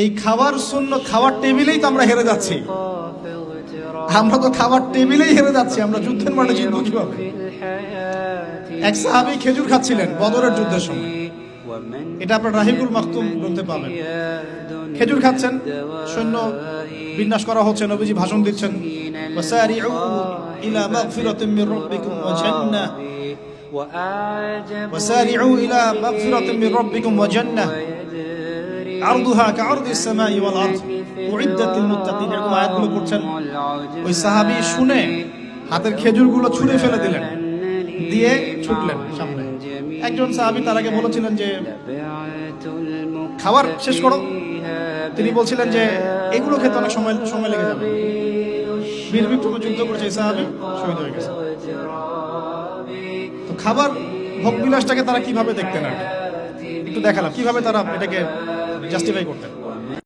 এই খাবার সুন্নত, খাওয়ার টেবিলেই তো আমরা হেরে যাচ্ছি। আমরা তো খাবার টেবিলেই হেরে যাচ্ছি। আমরা যুদ্ধের মাঠে জিতবো কিভাবে? এক সাহাবী খেজুর খাচ্ছিলেন বদরের যুদ্ধের সময়। এটা আপনার রাহিকুল মাকতুম গ্রন্থে পাবেন। খেজুর খাচ্ছেন, সৈন্য বিন্যাস করা হচ্ছে, নবীজি ভাষণ দিচ্ছেন, ওয়াসারিউ ইলা মাগফিরাতিন মির রাব্বিকুম ওয়া জান্নাহ, ওয়াসারিউ ইলা মাগফিরাতিন মির রাব্বিকুম ওয়া জান্নাহ আরদুহা কাআরদিস সামাই ওয়াল আরদ উইদ্দাত লিল মুত্তাকিন। এরকম আয়াতগুলো পড়ছেন। ওই সাহাবী শুনে হাতের খেজুরগুলো ছুঁড়ে ফেলে দিলেন, দিয়ে ছুটলেন সামনে। একজন সাহাবী তার আগে বলেছিলেন যে খাবার শেষ করো। তিনি বলছিলেন যে এগুলো খেতে অনেক সময় লেগে যাবে। বীর বিক্রমে যুদ্ধ করেছে এই সাহাবী, শহীদ হয়ে গেছে। তো খাবার ভোগ বিলাসটাকে তারা কিভাবে দেখতেন আর একটু দেখালাম কিভাবে তারা এটাকে জাস্টিফাই করতেন।